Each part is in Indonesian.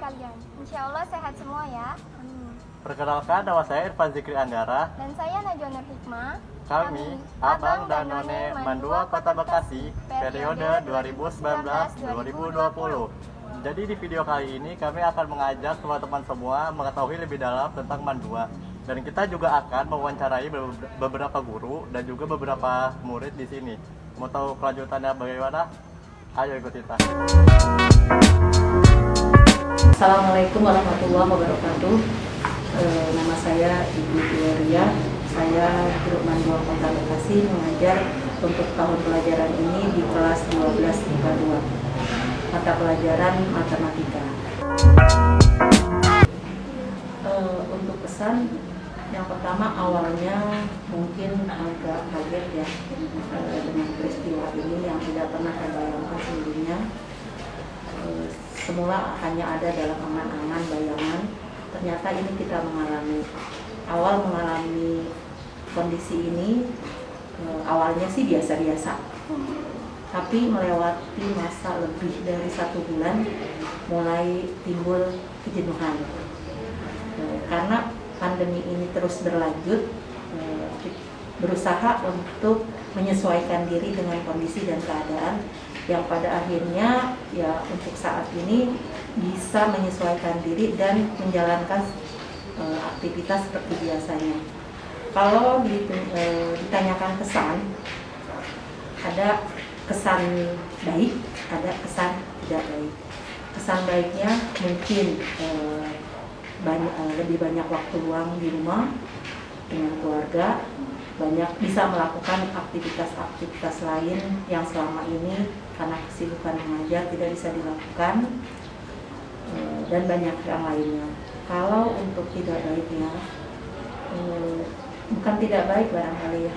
kalian. Insya Allah sehat semua ya. Perkenalkan, nama saya Irfan Zikri Anggara. Dan saya Najwa Nur Hikmah. Kami, Abang dan None Mandua Kota Bekasi, periode 2019-2020. Jadi di video kali ini kami akan mengajak teman-teman semua mengetahui lebih dalam tentang Mandua. Dan kita juga akan mewawancarai beberapa guru dan juga beberapa murid di sini. Mau tahu kelanjutannya bagaimana? Ayo ikut kita. Assalamualaikum warahmatullahi wabarakatuh. Nama saya Ibu Gloria. Saya Guru Mandua Kota Bekasi mengajar untuk tahun pelajaran ini di kelas 12 IPA 2, mata pelajaran matematika. Untuk pesan yang pertama, awalnya mungkin agak kaget ya dengan peristiwa ini yang tidak pernah saya bayangkan sebelumnya. Semula hanya ada dalam angan-angan bayangan, ternyata ini kita mengalami kondisi ini. Awalnya sih biasa-biasa, tapi melewati masa lebih dari 1 bulan mulai timbul kejenuhan. Karena pandemi ini terus berlanjut, berusaha untuk menyesuaikan diri dengan kondisi dan keadaan yang pada akhirnya ya untuk saat ini bisa menyesuaikan diri dan menjalankan aktivitas seperti biasanya. Kalau ditanyakan kesan, ada kesan baik, ada kesan tidak baik. Kesan baiknya mungkin lebih banyak waktu luang di rumah dengan keluarga, banyak bisa melakukan aktivitas-aktivitas lain yang selama ini karena kesibukan mengajar tidak bisa dilakukan, dan banyak yang lainnya. Kalau untuk tidak baiknya, bukan tidak baik barangkali ya,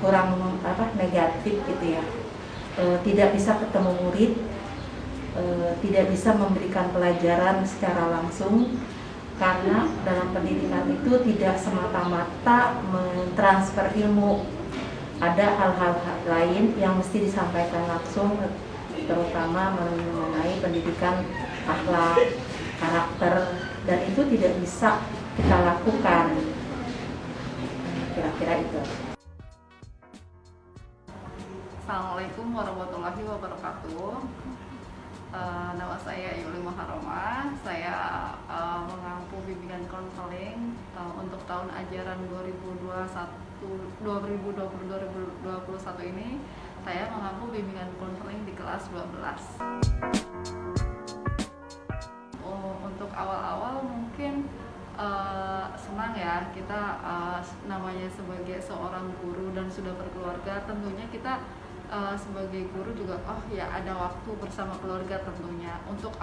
kurang negatif gitu ya. Tidak bisa ketemu murid, tidak bisa memberikan pelajaran secara langsung, karena dalam pendidikan itu tidak semata-mata mentransfer ilmu. Ada hal-hal lain yang mesti disampaikan langsung, terutama mengenai pendidikan akhlak, karakter, dan itu tidak bisa kita lakukan. Kira-kira itu. Assalamualaikum warahmatullahi wabarakatuh. Nama saya Yuli Maharoma. Saya mengampu bimbingan konseling untuk tahun ajaran 2020-2021 ini. Saya mengampu bimbingan konseling di kelas 12. Untuk awal-awal mungkin senang ya, kita namanya sebagai seorang guru dan sudah berkeluarga, tentunya kita sebagai guru juga ada waktu bersama keluarga tentunya. Untuk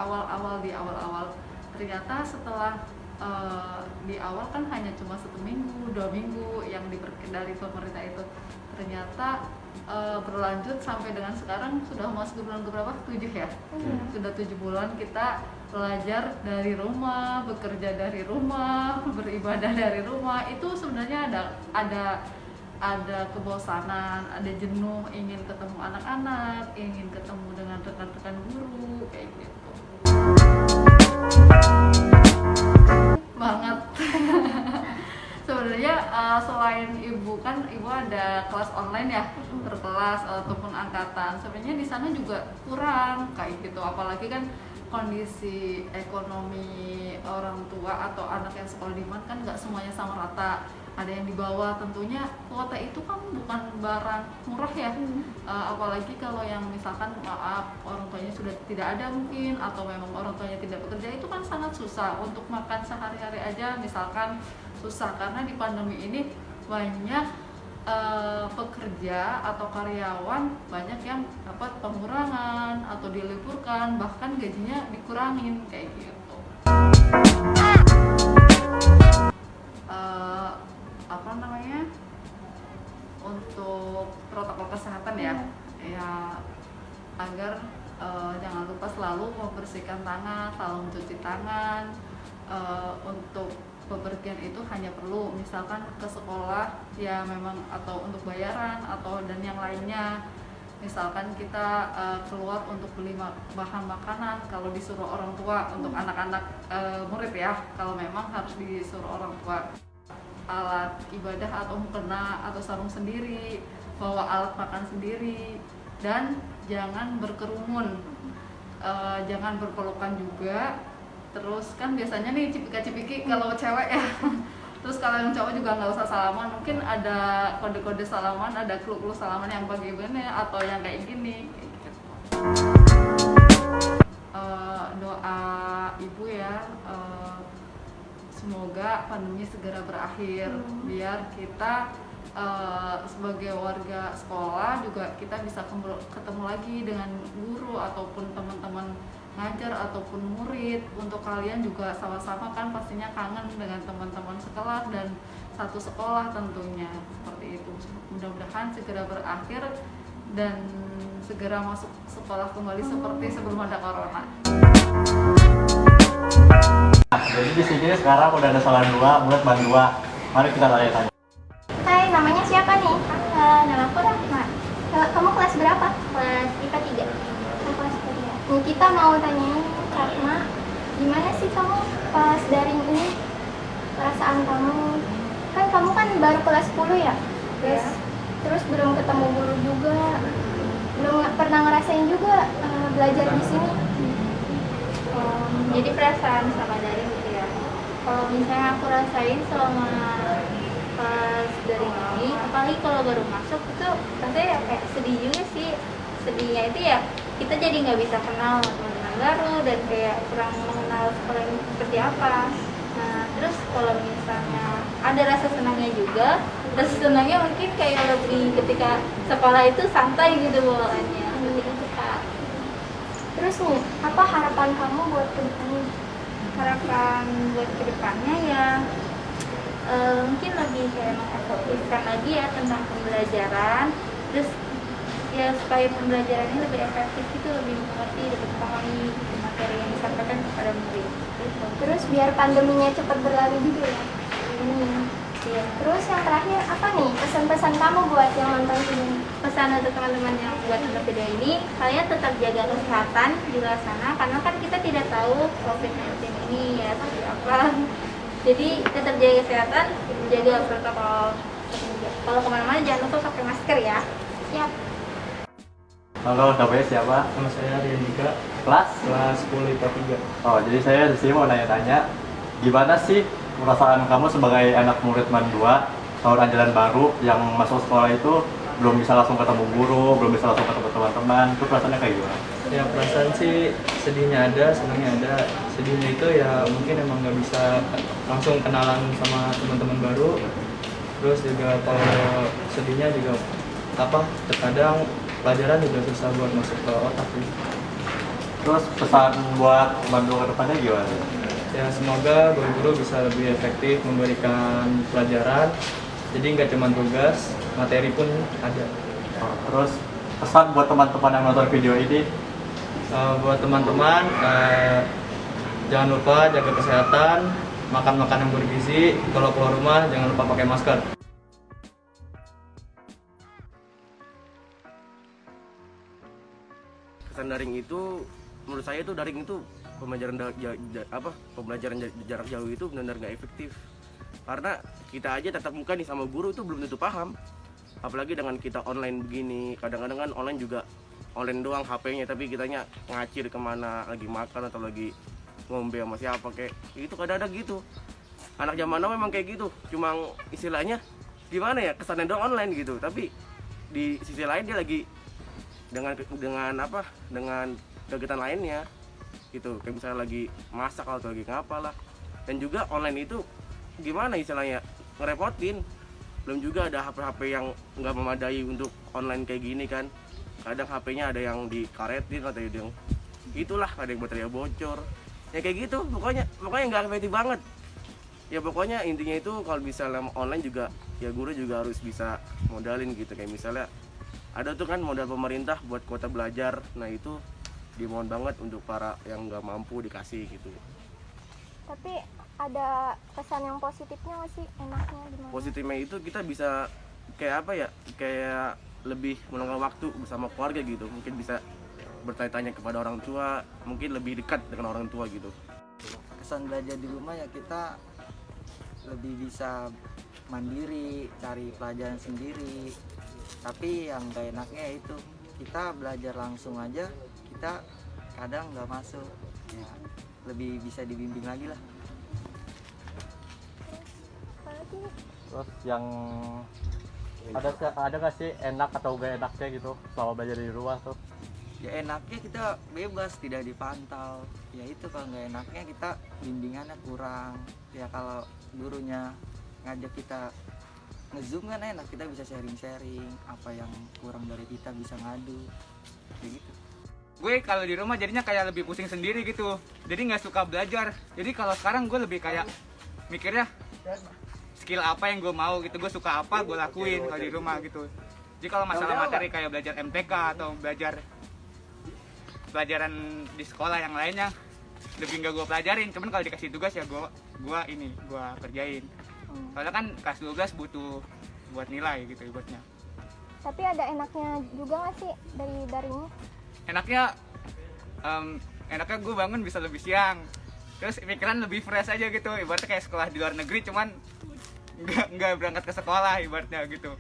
di awal ternyata setelah di awal kan hanya cuma 1 minggu, 2 minggu yang dari pemerintah itu, ternyata berlanjut sampai dengan sekarang sudah masuk bulan keberapa? 7 ya? Sudah 7 bulan kita belajar dari rumah, bekerja dari rumah, beribadah dari rumah. Itu sebenarnya ada kebosanan, ada jenuh, ingin ketemu anak-anak, ingin ketemu dengan rekan-rekan guru, kayak gitu. Banget. Sebenarnya selain ibu ada kelas online ya, berkelas ataupun angkatan. Sebenarnya di sana juga kurang kayak gitu, apalagi kan kondisi ekonomi orang tua atau anak yang sekolah di mana kan nggak semuanya sama rata. Ada yang di bawah, tentunya kuota itu kan bukan barang murah ya. Apalagi kalau yang misalkan orang tuanya sudah tidak ada mungkin, atau memang orang tuanya tidak bekerja, itu kan sangat susah untuk makan sehari-hari aja misalkan susah, karena di pandemi ini banyak pekerja atau karyawan banyak yang dapat pengurangan atau diliburkan, bahkan gajinya dikurangin kayak gitu. Untuk protokol kesehatan ya agar jangan lupa selalu membersihkan tangan, selalu mencuci tangan. Untuk bepergian itu hanya perlu misalkan ke sekolah ya memang, atau untuk bayaran atau dan yang lainnya. Misalkan kita keluar untuk beli bahan makanan, kalau disuruh orang tua untuk anak-anak murid ya, kalau memang harus disuruh orang tua. Alat ibadah atau mukena atau sarung sendiri, bawa alat makan sendiri, dan jangan berkerumun, jangan berpelukan juga. Terus kan biasanya nih cipika-cipiki kalau cewek ya. Terus kalau yang cowok juga nggak usah salaman, mungkin ada kode-kode salaman, ada clue-clue salaman yang bagaimana atau yang kayak gini. Kayak gitu. Doa ibu ya, semoga pandemi segera berakhir, biar kita sebagai warga sekolah juga kita bisa ketemu lagi dengan guru ataupun teman-teman ngajar ataupun murid. Untuk kalian juga sama-sama kan pastinya kangen dengan teman-teman sekelas dan satu sekolah tentunya, seperti itu. Mudah-mudahan segera berakhir dan segera masuk sekolah kembali seperti sebelum ada corona. Nah, jadi di sini sekarang udah ada salah dua murid ban 2. Mari kita tanya-tanya. Hai, namanya siapa nih? Nama aku Rahma. Kamu kelas berapa? Kelas IPA 3. Kelas IPA 3. Nih, kita mau tanyain Rahma, gimana sih kamu pas daring ini? Perasaan kamu? Kan kamu kan baru kelas 10 ya? Terus belum ketemu guru juga. Belum pernah ngerasain juga belajar di sini. Jadi perasaan sama daring gitu ya. Kalau misalnya aku rasain selama pas daring ini, apalagi kalau baru masuk itu rasanya ya kayak sedih juga sih. Sedihnya itu ya kita jadi nggak bisa kenal teman-teman baru dan kayak kurang mengenal sekolah ini seperti apa. Nah terus kalau misalnya ada rasa senangnya juga, rasa senangnya mungkin kayak lebih ketika sekolah itu santai gitu bawaannya, ketika cepat. Terus nih, apa harapan kamu buat kedepannya? Harapan buat kedepannya ya mungkin lebih kayak mengefektifkan lagi ya tentang pembelajaran, terus ya supaya pembelajaran ini lebih efektif itu, lebih mengerti, lebih memahami materi yang disampaikan kepada murid. Terus biar pandeminya cepat berlalu juga ya. Ya. Terus yang terakhir apa nih pesan-pesan kamu buat yang nonton ini? Pesan untuk teman-teman yang buat nonton video ini, kalian tetap jaga kesehatan di luar sana karena kan kita tidak tahu COVID-19 ini ya seperti apa. Jadi tetap jaga kesehatan, jaga protokol. Kalau kemana-mana jangan lupa pakai masker ya. Siap. Halo, namanya siapa? Nama saya Rian Dika, Kelas? kelas 10 IPA 3. Oh, jadi saya di sini mau nanya-tanya, gimana sih perasaan kamu sebagai anak murid man 2 tahun ajaran baru yang masuk sekolah itu belum bisa langsung ketemu guru, belum bisa langsung ketemu teman-teman, itu perasaannya kayak gimana? Ya perasaan sih sedihnya ada, senangnya ada. Sedihnya itu ya mungkin emang nggak bisa langsung kenalan sama teman-teman baru. Terus juga kalau sedihnya juga terkadang pelajaran juga susah buat masuk ke otak sih. Terus pesan buat man 2 ke depannya gimana? Ya semoga guru-guru bisa lebih efektif memberikan pelajaran. Jadi nggak cuma tugas, materi pun ada. Oh, terus pesan buat teman-teman yang nonton video ini? Buat teman-teman, jangan lupa jaga kesehatan, makan makanan yang bergizi. Kalau keluar rumah jangan lupa pakai masker. Kesan daring itu, menurut saya itu daring itu pembelajaran jarak jauh itu benar-benar nggak efektif. Karena kita aja tatap muka nih sama guru itu belum tentu paham. Apalagi dengan kita online begini, kadang-kadang kan online juga online doang HP-nya, tapi kitanya ngacir kemana, lagi makan atau lagi ngombe sama siapa kayak itu, kadang-kadang gitu. Anak zaman now memang kayak gitu, cuma istilahnya gimana ya, kesannya doang online gitu, tapi di sisi lain dia lagi dengan kegiatan lainnya gitu, kayak misalnya lagi masak atau lagi ngapalah. Dan juga online itu gimana istilahnya, ngerepotin. Belum juga ada HP-HP yang nggak memadai untuk online kayak gini kan. Kadang HP-nya ada yang dikaretin atau ada yang itulah, ada yang baterai bocor ya kayak gitu. Pokoknya nggak efektif banget ya. Pokoknya intinya itu kalau misalnya online juga ya guru juga harus bisa modalin gitu. Kayak misalnya ada tuh kan modal pemerintah buat kuota belajar, nah itu dimohon banget untuk para yang nggak mampu dikasih gitu. Tapi ada kesan yang positifnya nggak sih? Enaknya gimana? Positifnya itu kita bisa kayak apa ya, kayak lebih meluangkan waktu bersama keluarga gitu, mungkin bisa bertanya-tanya kepada orang tua, mungkin lebih dekat dengan orang tua gitu. Kesan belajar di rumah ya kita lebih bisa mandiri, cari pelajaran sendiri. Tapi yang gak enaknya itu kita belajar langsung aja, kita kadang nggak masuk. Ya, lebih bisa dibimbing lagi lah. Terus yang ada nggak sih enak atau gak enaknya gitu selama belajar di rumah tuh? Ya enaknya kita bebas, tidak dipantau. Ya itu kalau nggak enaknya kita bimbingannya kurang. Ya kalau gurunya ngajak kita nge-zoom kan enak, kita bisa sharing-sharing apa yang kurang dari kita, bisa ngadu kayak gitu. Gue kalau di rumah jadinya kayak lebih pusing sendiri gitu, jadi nggak suka belajar. Jadi kalau sekarang gue lebih kayak mikirnya skill apa yang gue mau gitu, gue suka apa gue lakuin kalau di rumah gitu. Jadi kalau masalah materi kayak belajar MTK atau belajar pelajaran di sekolah yang lainnya lebih nggak gue pelajarin, cuman kalau dikasih tugas ya gue kerjain. Soalnya kan kelas 12 butuh buat nilai gitu ibaratnya. Tapi ada enaknya juga nggak sih dari daringnya? Enaknya gue bangun bisa lebih siang, terus pikiran lebih fresh aja gitu, ibaratnya kayak sekolah di luar negeri cuman nggak berangkat ke sekolah ibaratnya gitu.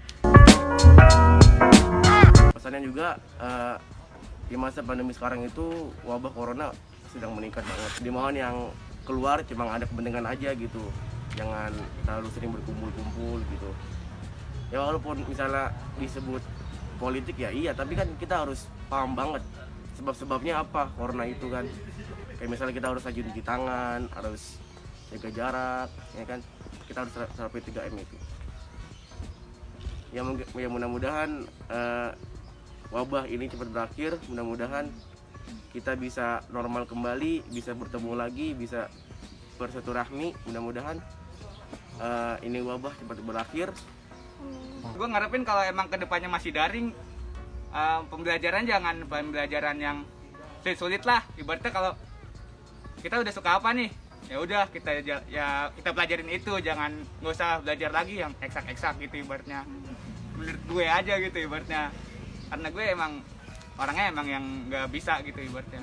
Pesannya juga di masa pandemi sekarang itu wabah corona sedang meningkat banget. Dimohon yang keluar cuma ada kepentingan aja gitu, jangan terlalu sering berkumpul-kumpul gitu. Ya walaupun misalnya disebut politik ya iya, tapi kan kita harus paham banget sebab-sebabnya apa corona itu kan. Kayak misalnya kita harus rajin cuci tangan, harus jaga jarak, ya kan. Kita harus terapin 3M itu. Ya mudah-mudahan wabah ini cepat berakhir, mudah-mudahan kita bisa normal kembali, bisa bertemu lagi, bisa bersilaturahmi, mudah-mudahan ini wabah cepat berakhir. Gue ngarepin kalau emang kedepannya masih daring, pembelajaran jangan pembelajaran yang sulit-sulit lah. Ibaratnya kalau kita udah suka apa nih, ya udah kita pelajarin itu, nggak usah belajar lagi yang eksak-eksak gitu ibaratnya. Menurut gue aja gitu ibaratnya, karena gue emang orangnya emang yang nggak bisa gitu ibaratnya.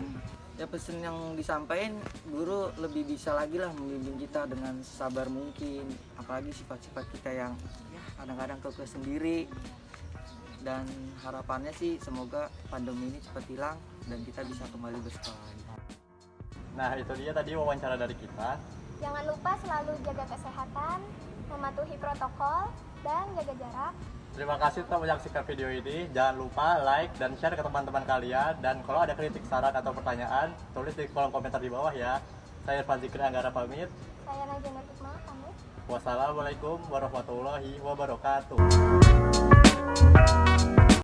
Ya pesan yang disampaikan guru lebih bisa lagi lah membimbing kita dengan sabar mungkin, apalagi sifat-sifat kita yang ya kadang-kadang kekeh sendiri. Dan harapannya sih semoga pandemi ini cepat hilang dan kita bisa kembali bersekolah lagi. Nah itu dia tadi wawancara dari kita. Jangan lupa selalu jaga kesehatan, mematuhi protokol, dan jaga jarak. Terima kasih telah menyaksikan video ini. Jangan lupa like dan share ke teman-teman kalian. Dan kalau ada kritik, saran, atau pertanyaan, tulis di kolom komentar di bawah ya. Saya Irfan Zikri Anggara pamit. Saya Najwa Nutikma pamit. Wassalamualaikum warahmatullahi wabarakatuh.